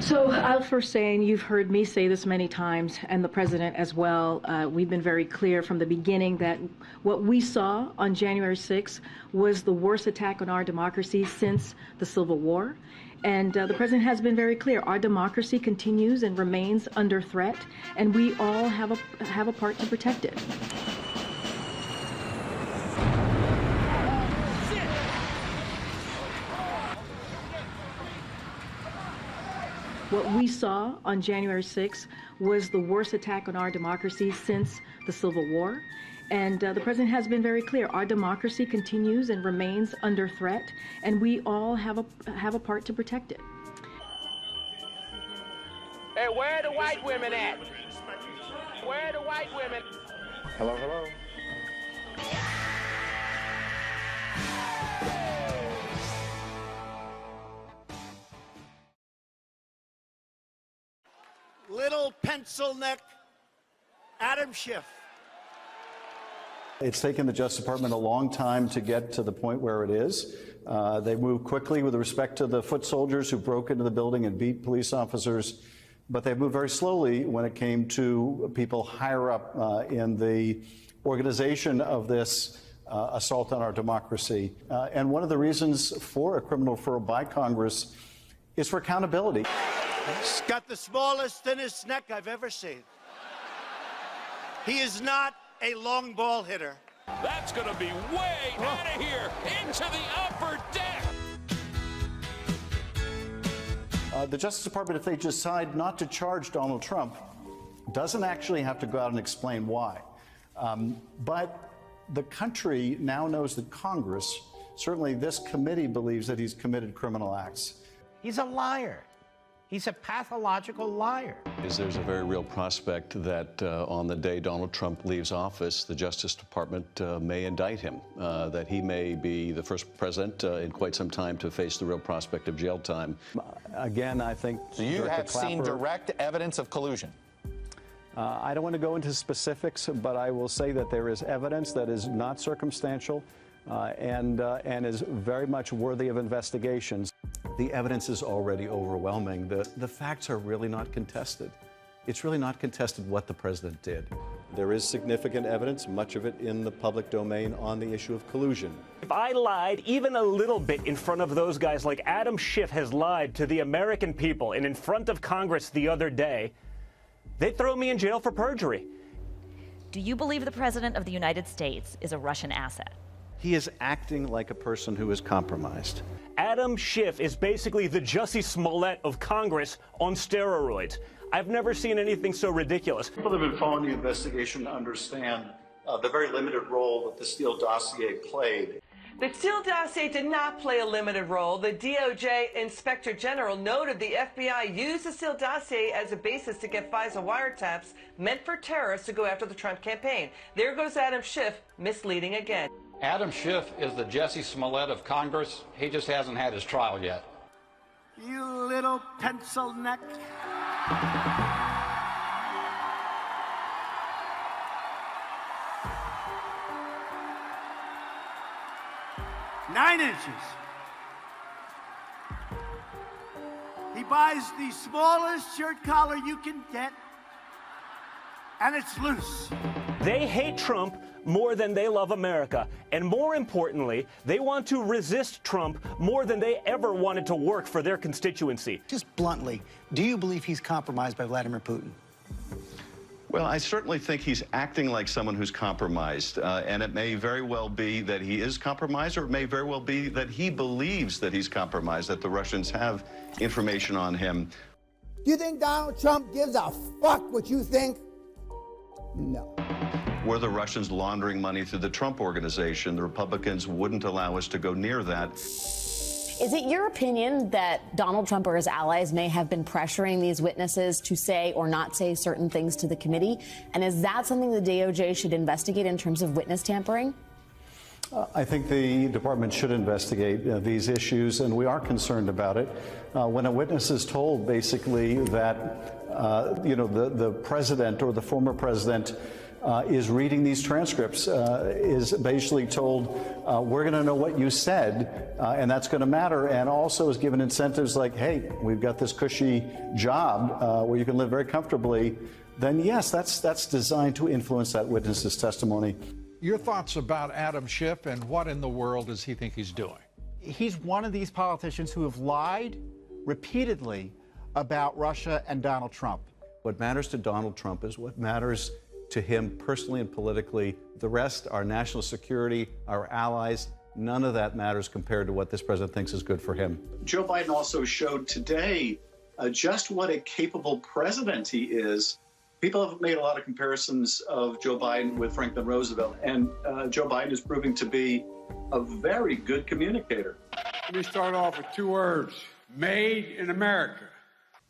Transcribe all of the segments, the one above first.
So I'll first say, and you've heard me say this many times, and the president as well, we've been very clear from the beginning that what we saw on January 6th was the worst attack on our democracy since the Civil War. And the president has been very clear. Our democracy continues and remains under threat, and we all have a part to protect it. What we saw on January 6th was the worst attack on our democracy since the Civil War. And the president has been very clear. Our democracy continues and remains under threat, and we all have a part to protect it. Hey, where are the white women at? Where are the white women? Hello, hello. Little pencil neck Adam Schiff. It's taken the Justice Department a long time to get to the point where it is. They moved quickly with respect to the foot soldiers who broke into the building and beat police officers, but they moved very slowly when it came to people higher up in the organization of this assault on our democracy. And one of the reasons for a criminal referral by Congress is for accountability. He's got the smallest, thinnest neck I've ever seen. He is not a long ball hitter. That's going to be way out of here into the upper deck. The Justice Department, if they decide not to charge Donald Trump, doesn't actually have to go out and explain why. But the country now knows that Congress, certainly this committee, believes that he's committed criminal acts. He's a liar. He's a pathological liar. There's a very real prospect that on the day Donald Trump leaves office, the Justice Department may indict him, that he may be the first president in quite some time to face the real prospect of jail time. Again, I think... So you have seen direct evidence of collusion? I don't want to go into specifics, but I will say that there is evidence that is not circumstantial and is very much worthy of investigations. The evidence is already overwhelming. The facts are really not contested. It's really not contested what the president did. There is significant evidence, much of it in the public domain, on the issue of collusion. If I lied even a little bit in front of those guys like Adam Schiff has lied to the American people and in front of Congress the other day, they'd throw me in jail for perjury. Do you believe the President of the United States is a Russian asset? He is acting like a person who is compromised. Adam Schiff is basically the Jussie Smollett of Congress on steroids. I've never seen anything so ridiculous. People that have been following the investigation understand the very limited role that the Steele dossier played. The Steele dossier did not play a limited role. The DOJ Inspector General noted the FBI used the Steele dossier as a basis to get FISA wiretaps meant for terrorists to go after the Trump campaign. There goes Adam Schiff, misleading again. Adam Schiff is the Jussie Smollett of Congress. He just hasn't had his trial yet. You little pencil neck. Nine inches. He buys the smallest shirt collar you can get, and it's loose. They hate Trump more than they love America. And more importantly, they want to resist Trump more than they ever wanted to work for their constituency. Just bluntly, do you believe he's compromised by Vladimir Putin? Well, I certainly think he's acting like someone who's compromised, and it may very well be that he is compromised, or it may very well be that he believes that he's compromised, that the Russians have information on him. Do you think Donald Trump gives a fuck what you think? No. Were the Russians laundering money through the Trump organization, the Republicans wouldn't allow us to go near that. Is it your opinion that Donald Trump or his allies may have been pressuring these witnesses to say or not say certain things to the committee? And is that something the DOJ should investigate in terms of witness tampering? I think the department should investigate these issues, and we are concerned about it. When a witness is told basically that, the president or the former president is reading these transcripts, is basically told, we're going to know what you said, and that's going to matter, and also is given incentives like, hey, we've got this cushy job where you can live very comfortably, then yes, that's designed to influence that witness's testimony. Your thoughts about Adam Schiff and what in the world does he think he's doing? He's one of these politicians who have lied repeatedly about Russia and Donald Trump. What matters to Donald Trump is what matters to him personally and politically. The rest, our national security, our allies, none of that matters compared to what this president thinks is good for him. Joe Biden also showed today just what a capable president he is. People have made a lot of comparisons of Joe Biden with Franklin Roosevelt, and Joe Biden is proving to be a very good communicator. Let me start off with two words: made in America.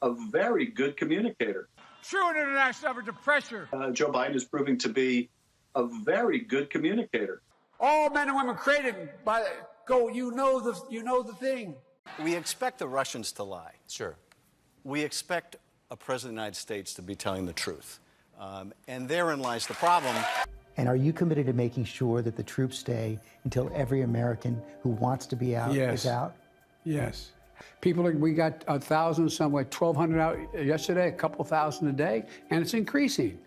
A very good communicator. True international effort to pressure. Joe Biden is proving to be a very good communicator. All men and women created by you know the thing. We expect the Russians to lie. Sure. We expect a president of the United States to be telling the truth. And therein lies the problem. And are you committed to making sure that the troops stay until every American who wants to be out is out? Yes. We got 1,000, somewhere 1,200 out yesterday, a couple thousand a day, and it's increasing.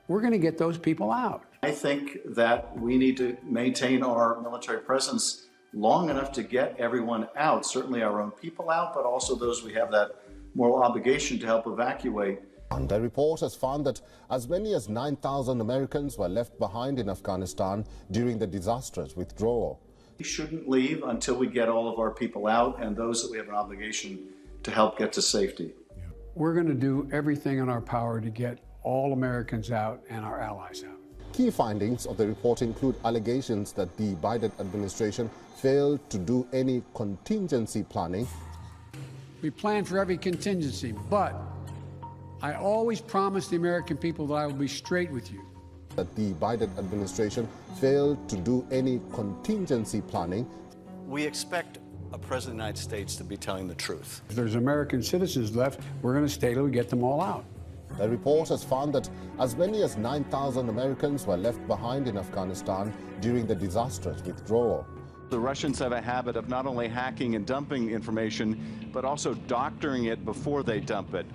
We're going to get those people out. I think that we need to maintain our military presence long enough to get everyone out, certainly our own people out, but also those we have that moral obligation to help evacuate. The report has found that as many as 9,000 Americans were left behind in Afghanistan during the disastrous withdrawal. We shouldn't leave until we get all of our people out and those that we have an obligation to help get to safety. We're going to do everything in our power to get all Americans out and our allies out. Key findings of the report include allegations that the Biden administration failed to do any contingency planning. We plan for every contingency, but I always promise the American people that I will be straight with you. That the Biden administration failed to do any contingency planning. We expect a president of the United States to be telling the truth. If there's American citizens left, we're going to stay till we get them all out. The report has found that as many as 9,000 Americans were left behind in Afghanistan during the disastrous withdrawal. The Russians have a habit of not only hacking and dumping information, but also doctoring it before they dump it.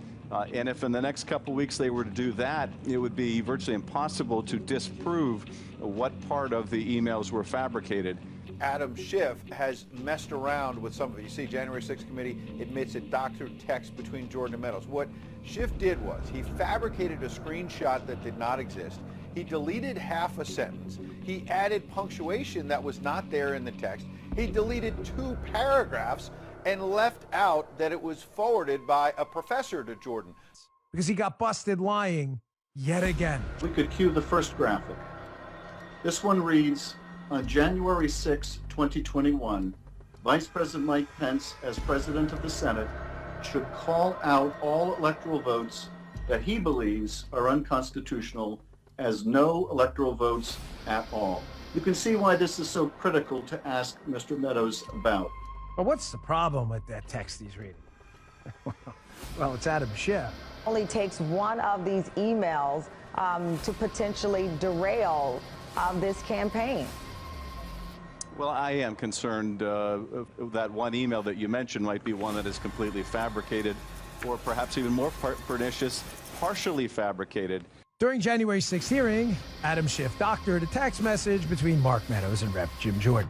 And if in the next couple of weeks they were to do that, it would be virtually impossible to disprove what part of the emails were fabricated. Adam Schiff has messed around with some of it. You see, January 6th committee admits it doctored text between Jordan and Meadows. What Schiff did was he fabricated a screenshot that did not exist. He deleted half a sentence. He added punctuation that was not there in the text. He deleted 2 paragraphs and left out that it was forwarded by a professor to Jordan. Because he got busted lying yet again. We could cue the first graphic. This one reads, on January 6, 2021, Vice President Mike Pence, as President of the Senate, should call out all electoral votes that he believes are unconstitutional as no electoral votes at all. You can see why this is so critical to ask Mr. Meadows about. Well, what's the problem with that text he's reading? Well, it's Adam Schiff. Only takes one of these emails to potentially derail this campaign. Well, I am concerned that one email that you mentioned might be one that is completely fabricated, or perhaps even more pernicious, partially fabricated. During January 6th hearing, Adam Schiff doctored a text message between Mark Meadows and Rep. Jim Jordan.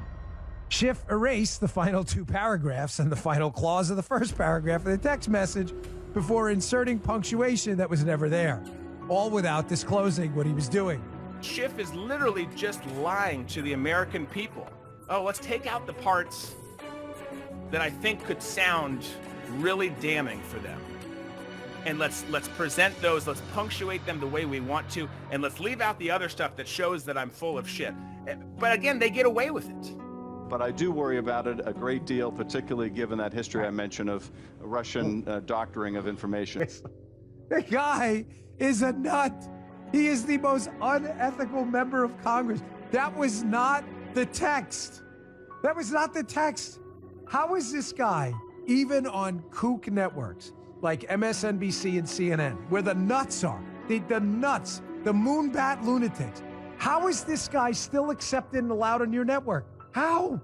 Schiff erased the final 2 paragraphs and the final clause of the first paragraph of the text message before inserting punctuation that was never there, all without disclosing what he was doing. Schiff is literally just lying to the American people. Oh, let's take out the parts that I think could sound really damning for them. And let's present those, let's punctuate them the way we want to, and let's leave out the other stuff that shows that I'm full of shit. But again, they get away with it. But I do worry about it a great deal, particularly given that history I mentioned of Russian doctoring of information. The guy is a nut. He is the most unethical member of Congress. That was not the text. That was not the text. How is this guy, even on kook networks like MSNBC and CNN, where the nuts are, the nuts the Moonbat lunatics. How is this guy still accepted and allowed on your network? How?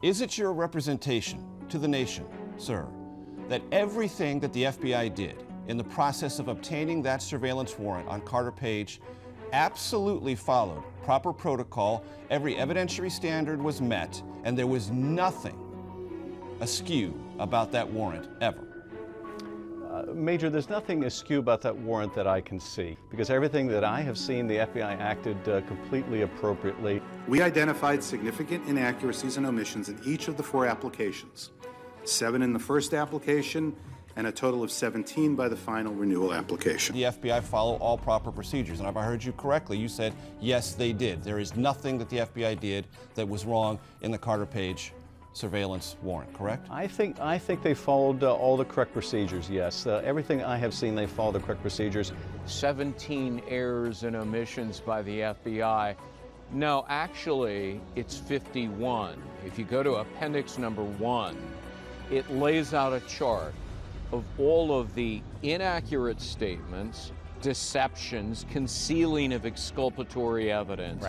Is it your representation to the nation, sir, that everything that the FBI did in the process of obtaining that surveillance warrant on Carter Page absolutely followed proper protocol, every evidentiary standard was met, and there was nothing askew about that warrant ever? Major, there's nothing askew about that warrant that I can see, because everything that I have seen, the FBI acted completely appropriately. We identified significant inaccuracies and omissions in each of the 4 applications, 7 in the first application, and a total of 17 by the final renewal application. The FBI follow all proper procedures, and if I heard you correctly, you said, yes, they did. There is nothing that the FBI did that was wrong in the Carter Page surveillance warrant, correct? I think they followed all the correct procedures, yes. Everything I have seen, they followed the correct procedures. 17 errors and omissions by the FBI. No, actually, it's 51. If you go to appendix number 1, it lays out a chart of all of the inaccurate statements, deceptions, concealing of exculpatory evidence,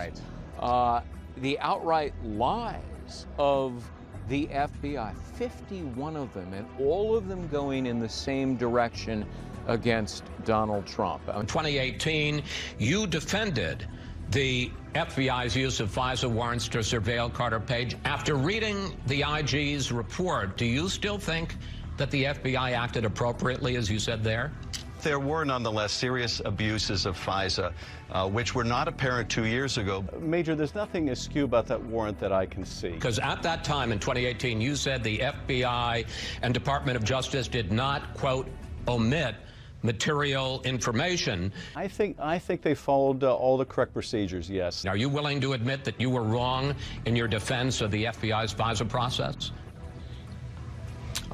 the outright lies of the FBI, 51 of them, and all of them going in the same direction against Donald Trump. In 2018, you defended the FBI's use of FISA warrants to surveil Carter Page. After reading the IG's report, do you still think that the FBI acted appropriately, as you said there? There were nonetheless serious abuses of FISA, which were not apparent 2 years ago. Major, there's nothing askew about that warrant that I can see. Because at that time in 2018, you said the FBI and Department of Justice did not, quote, omit material information. I think they followed all the correct procedures, yes. Are you willing to admit that you were wrong in your defense of the FBI's FISA process?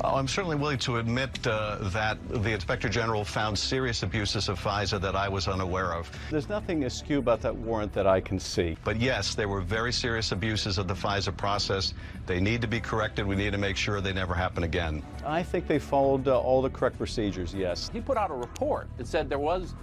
I'm certainly willing to admit that the Inspector General found serious abuses of FISA that I was unaware of. There's nothing askew about that warrant that I can see. But yes, there were very serious abuses of the FISA process. They need to be corrected. We need to make sure they never happen again. I think they followed all the correct procedures, yes. He put out a report that said there was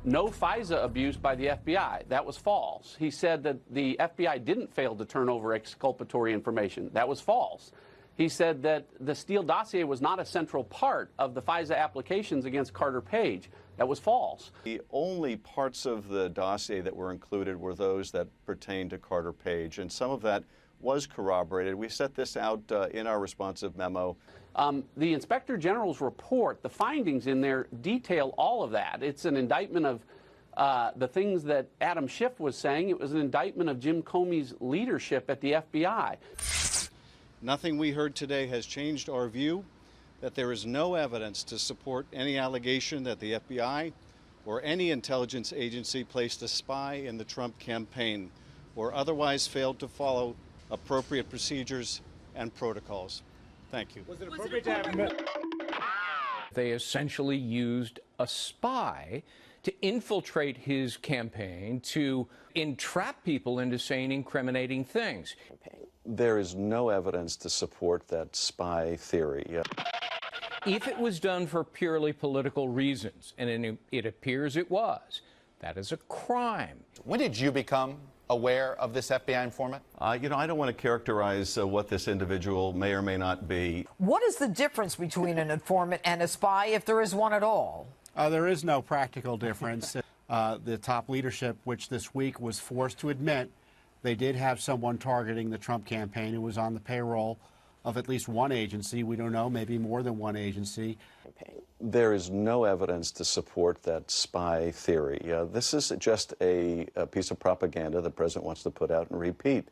no FISA abuse by the FBI. That was false. He said that the FBI didn't fail to turn over exculpatory information. That was false. He said that the Steele dossier was not a central part of the FISA applications against Carter Page. That was false. The only parts of the dossier that were included were those that pertained to Carter Page, and some of that was corroborated. We set this out in our responsive memo. The Inspector General's report, the findings in there detail all of that. It's an indictment of the things that Adam Schiff was saying. It was an indictment of Jim Comey's leadership at the FBI. Nothing we heard today has changed our view that there is no evidence to support any allegation that the FBI or any intelligence agency placed a spy in the Trump campaign or otherwise failed to follow appropriate procedures and protocols. Thank you. Was it appropriate to have They essentially used a spy to infiltrate his campaign, to entrap people into saying incriminating things. There is no evidence to support that spy theory. If it was done for purely political reasons, and it appears it was, that is a crime. When did you become aware of this FBI informant? You know, I don't want to characterize what this individual may or may not be. What is the difference between an informant and a spy, if there is one at all? There is no practical difference. The top leadership, which this week was forced to admit they did have someone targeting the Trump campaign who was on the payroll of at least one agency. We don't know, maybe more than one agency. There is no evidence to support that spy theory. This is just a piece of propaganda the president wants to put out and repeat.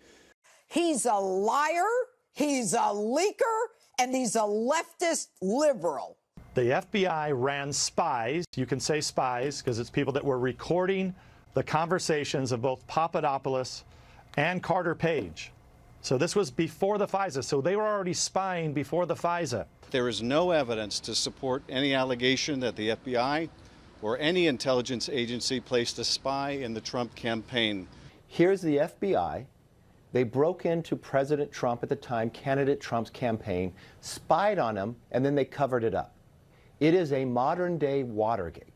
He's a liar, he's a leaker, and he's a leftist liberal. The FBI ran spies. You can say spies because it's people that were recording the conversations of both Papadopoulos and Carter Page. So this was before the FISA. So they were already spying before the FISA. There is no evidence to support any allegation that the FBI or any intelligence agency placed a spy in the Trump campaign. Here's the FBI. They broke into President Trump at the time, candidate Trump's campaign, spied on him, and then they covered it up. It is a modern-day Watergate.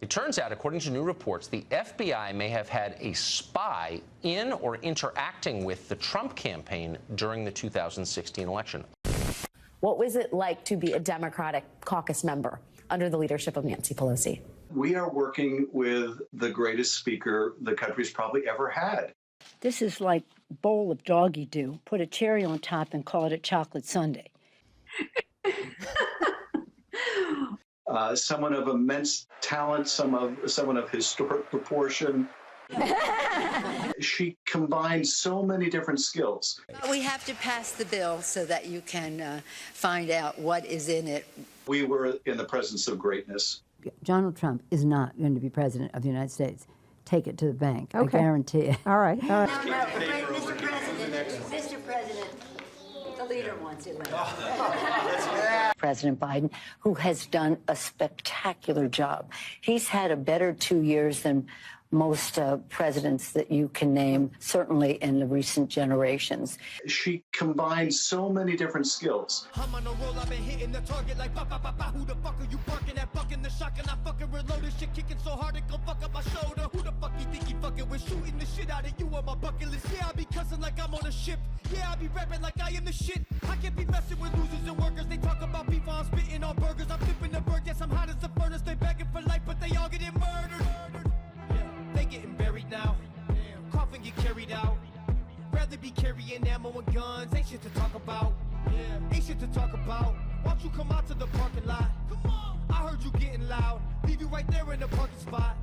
It turns out, according to new reports, the FBI may have had a spy in or interacting with the Trump campaign during the 2016 election. What was it like to be a Democratic caucus member under the leadership of Nancy Pelosi? We are working with the greatest speaker the country's probably ever had. This is like a bowl of doggy doo. Put a cherry on top and call it a chocolate sundae. Someone of immense talent, someone of historic proportion. She combines so many different skills. We have to pass the bill so that you can find out what is in it. We were in the presence of greatness. Donald Trump is not going to be president of the United States. Take it to the bank. Okay. I guarantee it. All right. All right. Mr. President, the leader wants it. President Biden, who has done a spectacular job. He's had a better 2 years than most presidents that you can name, certainly in the recent generations. She combines so many different skills. I'm on a roll, I've been hitting the target like ba ba ba ba. Who the fuck are you barking at? Bucking the shotgun, I fucking reloaded. Shit kicking so hard it gon' fuck up my shoulder. Who the fuck you think you fucking with? Shooting the shit out of you on my bucket list. Yeah, I be cussing like I'm on a ship. Yeah, I be rapping like I am the shit. I can't be messing with losers and workers. They talk about beef, I'm spitting on burgers. I'm flipping the bird, yes, I'm hot as a furnace. They begging for life, but they all getting murdered. They getting buried now. Coffin get carried out. Rather be carrying ammo and guns. Ain't shit to talk about. Ain't shit to talk about. Why don't you come out to the parking lot? Come on. I heard you getting loud. Leave you right there in the parking spot.